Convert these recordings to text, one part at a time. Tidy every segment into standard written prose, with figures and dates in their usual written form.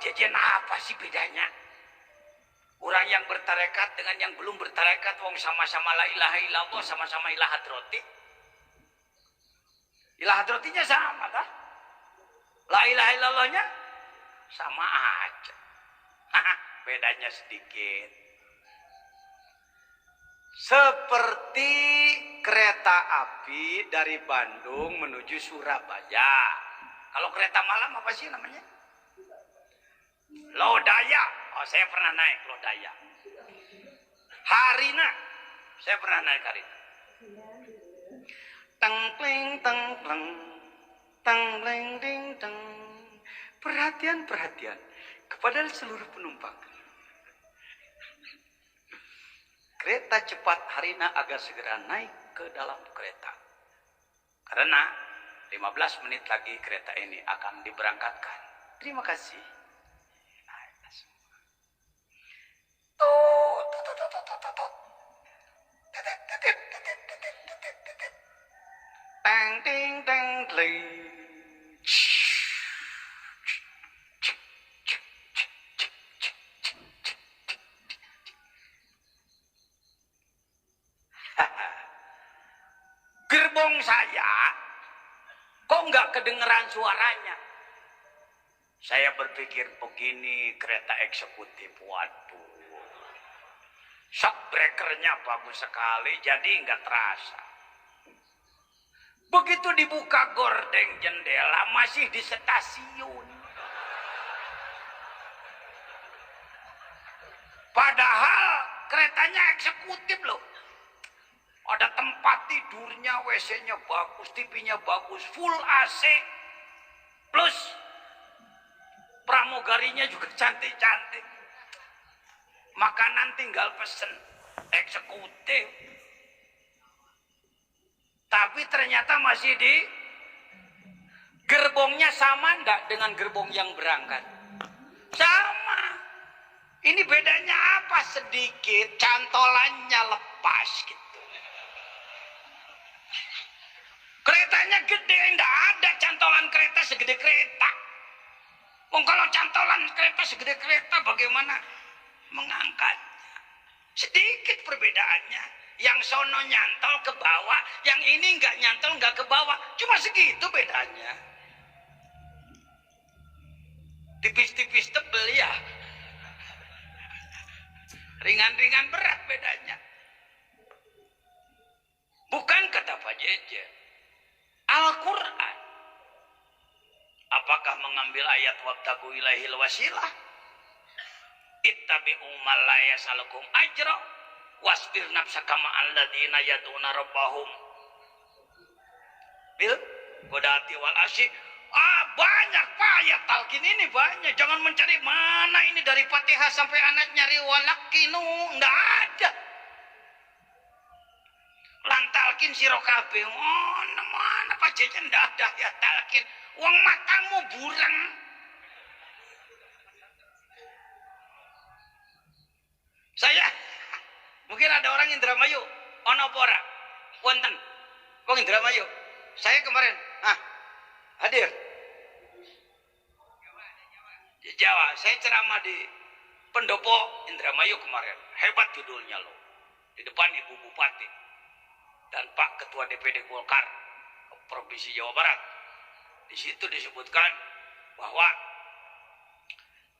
Jejen apa sih bedanya? Orang yang bertarekat dengan yang belum bertarekat, wong sama-sama la ilaha illallah, sama-sama ilah hadrati. Ilah hadratinya sama kah? La ilaha illallahnya sama aja. Bedanya sedikit. Seperti kereta api dari Bandung menuju Surabaya. Kalau kereta malam apa sih namanya? Lodaya. Oh, saya pernah naik Lodaya. Harina. Saya pernah naik Harina. Tengkling tengkleng. Tengkleng ding teng. Perhatian kepada seluruh penumpang. Kereta cepat Harina agar segera naik ke dalam kereta. Karena 15 menit lagi kereta ini akan diberangkatkan. Terima kasih. Naiklah semua. Teng ting teng tling. Gerbong saya kok nggak kedengeran suaranya. Saya berpikir begini kereta eksekutif, waduh, shock breakernya bagus sekali, jadi nggak terasa. Begitu dibuka gordeng jendela masih di stasiun. Padahal keretanya eksekutif loh. Ada tempat tidurnya, WC-nya bagus, TV-nya bagus, full AC. Plus pramugarinya juga cantik-cantik. Makanan tinggal pesen, eksekutif. Tapi ternyata masih di gerbongnya sama enggak dengan gerbong yang berangkat? Sama. Ini bedanya apa? Sedikit cantolannya lepas gitu. Keretanya gede, enggak ada cantolan kereta segede kereta. Kalau cantolan kereta segede kereta bagaimana mengangkatnya? Sedikit perbedaannya. Yang sono nyantol ke bawah, yang ini enggak nyantol, enggak ke bawah. Cuma segitu bedanya. Tipis-tipis tebel ya. Ringan-ringan berat bedanya. Bukan kata Pak Jejen. Al-Quran. Apakah mengambil ayat wabtagu ilaihil wasilah? Ittabi'u man la yasalukum ajra wasbir nafsaka ma'al ladzina yad'una rabbahum bil ghadati wal asyi. Banyak Pak ayat talqin ini banyak. Jangan mencari mana ini dari Fatihah sampai anak nyari walakinu, enggak ada. Lantalkin siro kabeh. Mana Pak Jejen ndak ada ya talkin. Uang matamu buram. Saya mungkin ada orang Indramayu, ono apa ora? Wonten. Wong Indramayu. Saya kemarin, hadir. Di Jawa, saya ceramah di Pendopo Indramayu kemarin. Hebat judulnya loh. Di depan Ibu Bupati dan Pak Ketua DPD Golkar Provinsi Jawa Barat. Di situ disebutkan bahwa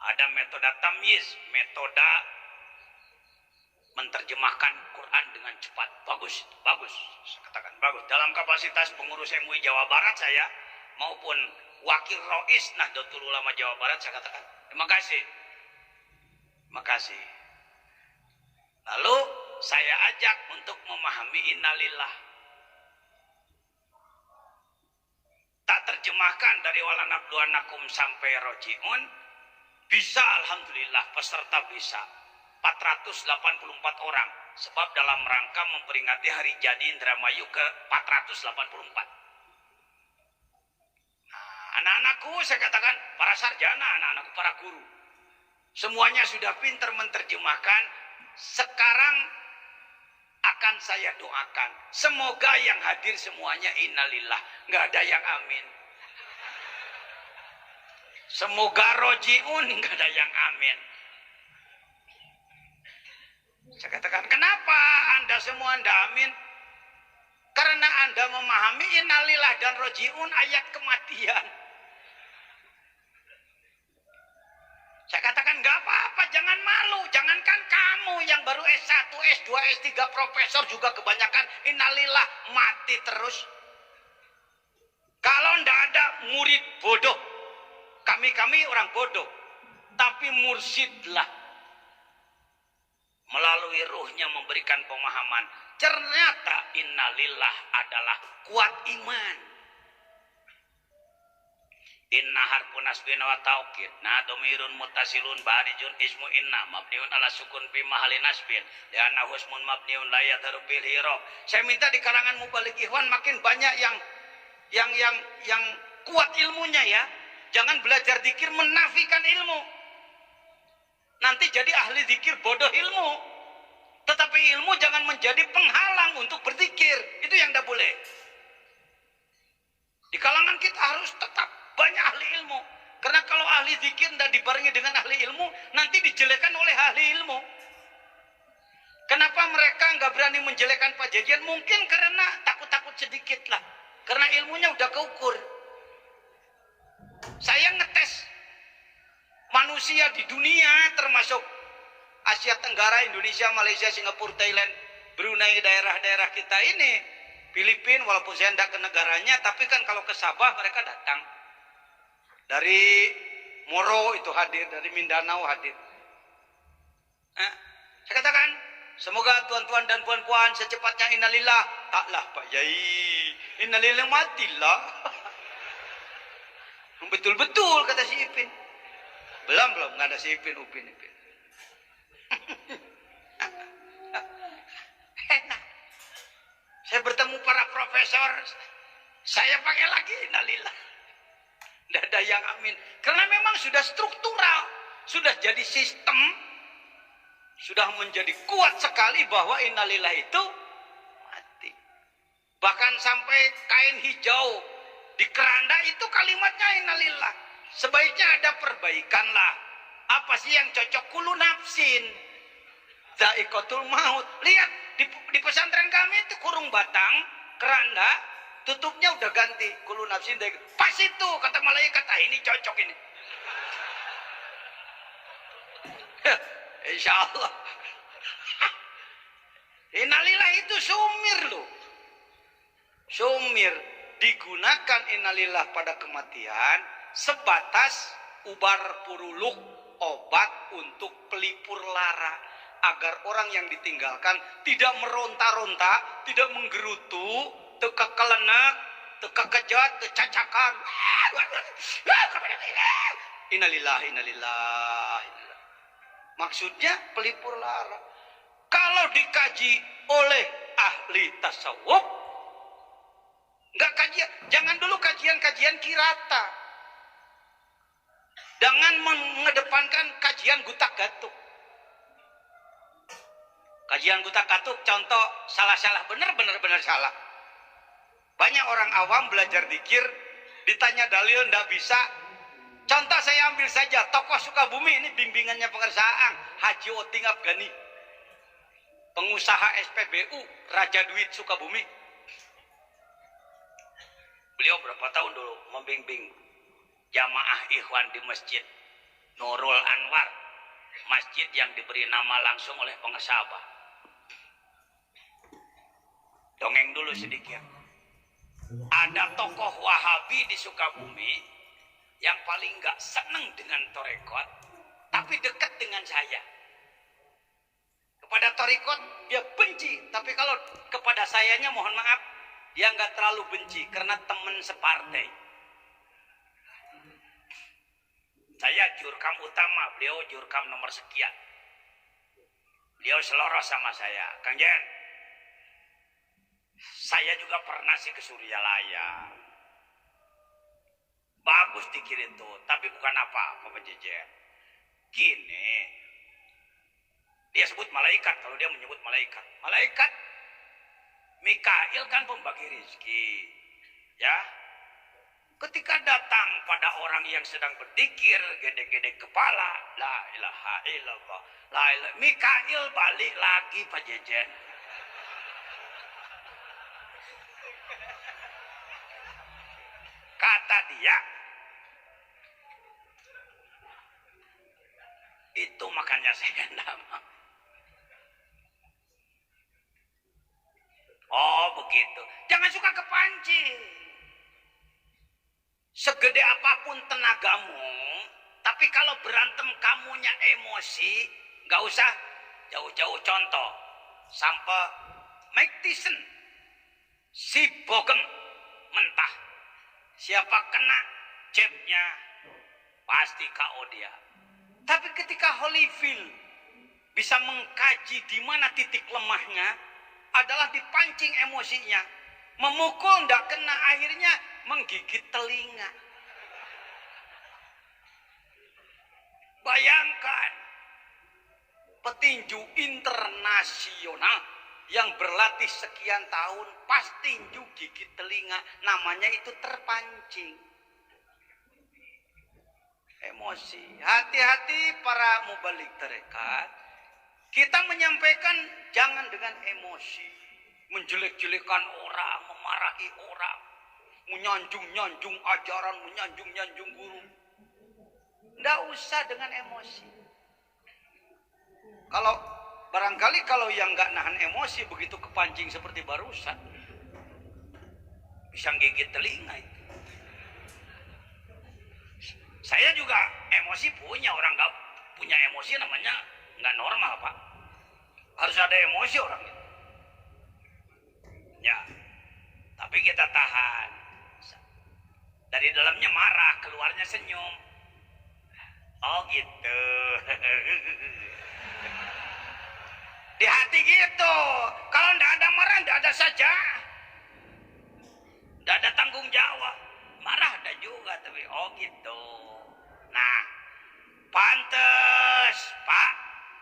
ada metode tamyiz, metode menerjemahkan Quran dengan cepat. Bagus, bagus. Saya katakan bagus. Dalam kapasitas pengurus MUI Jawa Barat saya maupun Wakil Rois Nahdlatul Ulama Jawa Barat, saya katakan terima kasih. Terima kasih. Lalu saya ajak untuk memahami innalillah. Tak terjemahkan dari walanabluwanakum sampai rojiun. Bisa alhamdulillah, peserta bisa. 484 orang. Sebab dalam rangka memperingati hari jadi Indramayu ke 484. Anak-anakku saya katakan, para sarjana, anak-anakku para guru. Semuanya sudah pintar menerjemahkan. Sekarang akan saya doakan. Semoga yang hadir semuanya innalillah. Nggak ada yang amin. Semoga rojiun, nggak ada yang amin. Saya katakan, kenapa Anda semua Anda amin? Karena Anda memahami innalillah dan rojiun ayat kematian. Saya katakan, nggak apa-apa, jangan malu. Jangankan kamu yang baru S1, S2, S3, profesor juga kebanyakan innalillah mati terus. Kalau ndak ada murid bodoh, kami orang bodoh, tapi mursyidlah melalui ruhnya memberikan pemahaman. Ternyata innalillah adalah kuat iman. Inna harfun nasbin wa taukid. Nah domirun mutasilun barijun ismu inna mabniun ala sukun fi mahalli nasbin. Lianna husmun mabniun la yadharu bil hirab. Saya minta di kalangan mubalik ikhwan makin banyak yang kuat ilmunya ya. Jangan belajar zikir menafikan ilmu. Nanti jadi ahli zikir bodoh ilmu. Tetapi ilmu jangan menjadi penghalang untuk berzikir. Itu yang tidak boleh. Di kalangan kita harus tetap banyak ahli ilmu. Karena kalau ahli zikir tidak dibarengi dengan ahli ilmu, nanti dijelekan oleh ahli ilmu. Kenapa mereka nggak berani menjelekan Pak Jajian? Mungkin karena takut-takut sedikit lah. Karena ilmunya udah keukur. Saya ngetes manusia di dunia termasuk Asia Tenggara, Indonesia, Malaysia, Singapura, Thailand, Brunei, daerah-daerah kita ini, Filipina, walaupun saya tidak ke negaranya, tapi kan kalau ke Sabah mereka datang. Dari Moro itu hadir, dari Mindanao hadir. Saya katakan, semoga tuan-tuan dan puan-puan secepatnya innalillah. Taklah Pak Yai, innalillah matilah. Betul-betul kata si Ipin. Belum nggak ada si Ipin, Upin. Enak. Saya bertemu para profesor, saya pakai lagi innalillah. Tidak ada yang amin. Karena memang sudah struktural, sudah jadi sistem, sudah menjadi kuat sekali bahwa innalillah itu mati. Bahkan sampai kain hijau di keranda itu kalimatnya innalillah. Sebaiknya ada perbaikanlah. Apa sih yang cocok? Kulu nafsin dha'iqatul maut. Lihat di pesantren kami itu kurung batang, keranda, tutupnya udah ganti. Kulu nafsin dha'iqatul. Pas itu kata malaikat, ini cocok ini. Insya Allah. Innalillah itu sumir loh. Sumir. Digunakan innalillah pada kematian sebatas ubar puruluk, obat untuk pelipur lara, agar orang yang ditinggalkan tidak meronta-ronta, tidak menggerutu, teka kelenak, teka kejat, kecacakan. Innalillah. Maksudnya pelipur lara. Kalau dikaji oleh ahli tasawuf, nggak kajian, jangan dulu kajian kirata. Jangan mengedepankan kajian gutak-gatuk. Kajian gutak-gatuk contoh salah-salah, benar salah. Banyak orang awam belajar zikir, ditanya dalil ndak bisa. Contoh saya ambil saja tokoh Sukabumi, ini bimbingannya pengersaan Haji Oting Afgani, pengusaha SPBU, Raja Duit Sukabumi. Beliau berapa tahun dulu membimbing jamaah ikhwan di Masjid Nurul Anwar, masjid yang diberi nama langsung oleh pengesabah. Dongeng dulu sedikit. Ada tokoh Wahabi di Sukabumi yang paling gak seneng dengan torekot, tapi dekat dengan saya. Kepada torekot dia benci, tapi kalau kepada sayanya mohon maaf, dia nggak terlalu benci karena teman separtai. Saya jurkam utama, beliau jurkam nomor sekian. Beliau seloros sama saya, Kang Jen. Saya juga pernah sih ke Suryalaya. Bagus dikir itu, tapi bukan apa-apa Pak Jejen. Gini, dia sebut malaikat, kalau dia menyebut malaikat. Malaikat Mikail kan pembagi rizki, ya. Ketika datang pada orang yang sedang berzikir, gede-gede kepala, la ilaha illallah, la ilaha, Mikail balik lagi Pak Jejen. Kata dia, itu makanya saya nama. Oh begitu, jangan suka kepancing. Segede apapun tenagamu, tapi kalau berantem kamunya emosi, nggak usah jauh-jauh. Contoh, sampai Mike Tyson, si bogem mentah, siapa kena jabnya pasti KO dia. Tapi ketika Holyfield bisa mengkaji di mana titik lemahnya, adalah dipancing emosinya, memukul ndak kena, akhirnya menggigit telinga. Bayangkan petinju internasional yang berlatih sekian tahun, pas tinju gigit telinga, namanya itu terpancing emosi. Hati-hati para mubalik tarekat, kita menyampaikan jangan dengan emosi, menjelek-jelekan orang, memarahi orang, menyanjung-nyanjung ajaran, menyanjung-nyanjung guru. Nggak usah dengan emosi. Kalau barangkali kalau yang nggak nahan emosi begitu kepancing seperti barusan, bisa gigit telinga itu. Saya juga emosi punya, orang nggak punya emosi namanya nggak normal Pak. Harus ada emosi orang itu. Ya, tapi kita tahan. Dari dalamnya marah, keluarnya senyum. Oh gitu. Di hati gitu. Kalau ndak ada marah, ndak ada saja. Ndak ada tanggung jawab. Marah ada juga, tapi oh gitu. Nah, pantes Pak.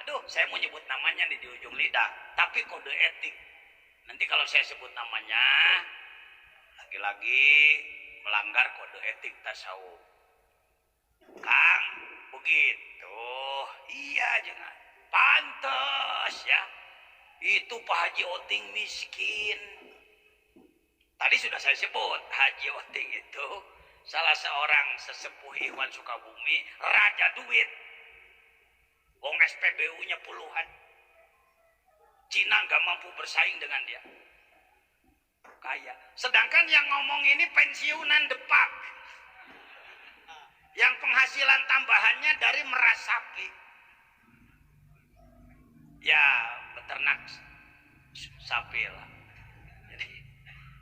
Aduh, saya mau nyebut namanya di ujung lidah. Tapi kode etik. Nanti kalau saya sebut namanya, lagi-lagi melanggar kode etik tasawuf. Kang, begitu. Iya, jangan. Pantes ya. Itu Pak Haji Oting miskin. Tadi sudah saya sebut, Haji Oting itu salah seorang sesepuh Ikhwan Sukabumi, raja duit. Wong SPBU-nya puluhan. Cina nggak mampu bersaing dengan dia. Kaya. Sedangkan yang ngomong ini pensiunan depak. Yang penghasilan tambahannya dari meras sapi. Ya, beternak sapi lah. Jadi,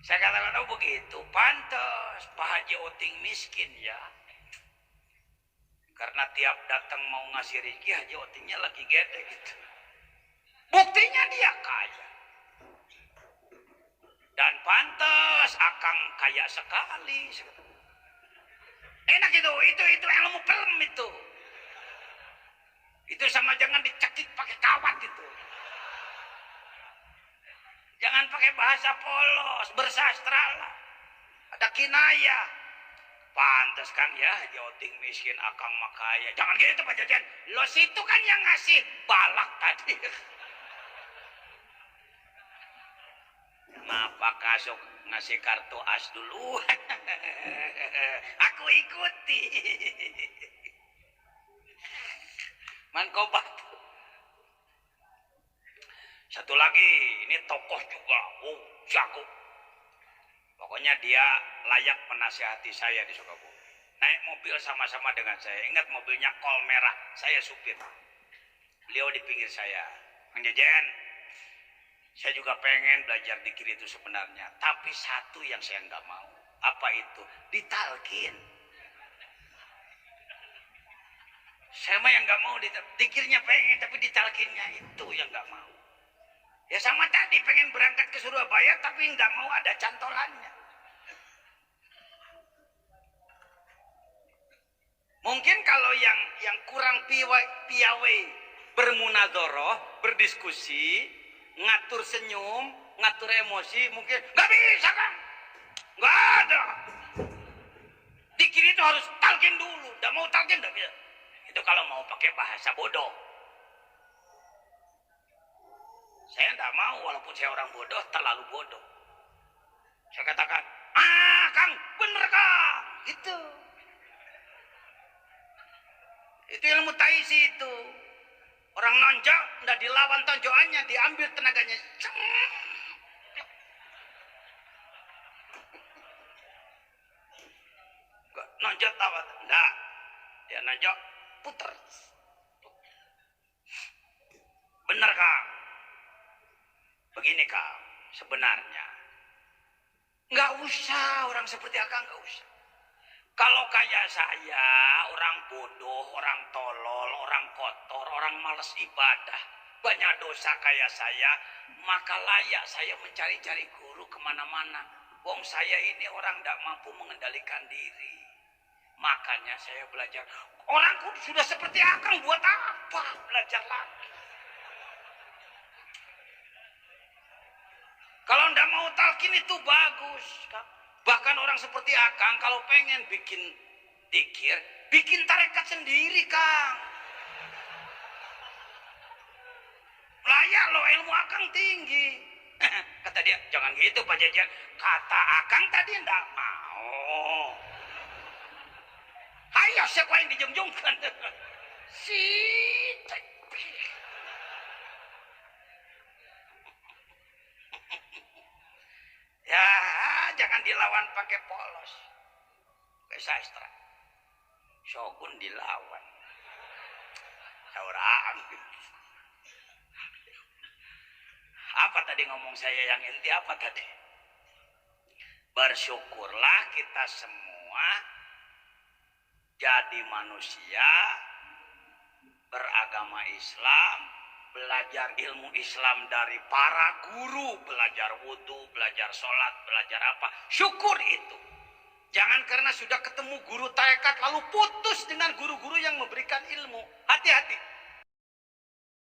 saya katakan, oh begitu, pantas Pak Haji Oting miskin ya. Karena tiap datang mau ngasih rezeki, Haji Otingnya lagi gede gitu. Buktinya dia kaya. Dan pantas Akang kaya sekali. Enak itu ilmu pelem itu. Itu sama jangan dicekik pakai kawat itu. Jangan pakai bahasa polos, bersastra lah. Ada kinaya. Pantas kan ya, Haji Oting miskin, Akang makaya. Jangan gitu Pak Jajan. Lo situ kan yang ngasih balak tadi. Kenapa kasuk ngasih kartu as dulu? Aku ikuti. Mankobat. Satu lagi, ini tokoh juga. Oh, jago. Pokoknya dia layak menasihati saya di Sukabumi. Naik mobil sama-sama dengan saya. Ingat mobilnya kol merah. Saya supir. Beliau di pinggir saya. Kang Jejen, saya juga pengen belajar dikir itu sebenarnya. Tapi satu yang saya nggak mau. Apa itu? Ditalkin. Saya mah yang nggak mau dikirnya pengen, tapi ditalkinnya itu yang nggak mau. Ya sama tadi pengen berangkat ke Surabaya, tapi nggak mau ada cantolannya. Mungkin kalau yang kurang piawai bermunadoroh, berdiskusi, ngatur senyum, ngatur emosi, mungkin nggak bisa kan? Nggak ada. Zikir itu harus talqin dulu. Tidak mau talqin tidak bisa. Itu kalau mau pakai bahasa bodoh. Saya tidak mau walaupun saya orang bodoh, terlalu bodoh. Saya katakan, Kang, bener Kang. Gitu. Itu ilmu taisi itu. Orang nonjok, tidak dilawan tonjokannya, diambil tenaganya. Nonjok tahu? Tidak. Dia nonjok, puter. Bener Kang. Begini Kang, sebenarnya. Nggak usah, orang seperti Akang nggak usah. Kalau kayak saya, orang bodoh, orang tolol, orang kotor, orang malas ibadah, banyak dosa kayak saya, maka layak saya mencari-cari guru kemana-mana. Wong saya ini orang tidak mampu mengendalikan diri. Makanya saya belajar. Orang sudah seperti Akang, buat apa belajar lagi? Kalau tidak mau talqin itu bagus. Bahkan orang seperti Akang kalau pengen bikin dikir, bikin tarekat sendiri Kang. Layak loh, ilmu Akang tinggi. Kata dia, jangan gitu Pak Jajan. Kata Akang tadi tidak mau. Ayo siapa yang dijungjungkan? Ya, jangan dilawan pakai polos. Pakai sastra. Shogun dilawan. Orang. Apa tadi ngomong saya yang inti apa tadi? Bersyukurlah kita semua jadi manusia beragama Islam, belajar ilmu Islam dari para guru, belajar wudhu, belajar sholat, belajar apa. Syukur itu. Jangan karena sudah ketemu guru tarekat lalu putus dengan guru-guru yang memberikan ilmu. Hati-hati.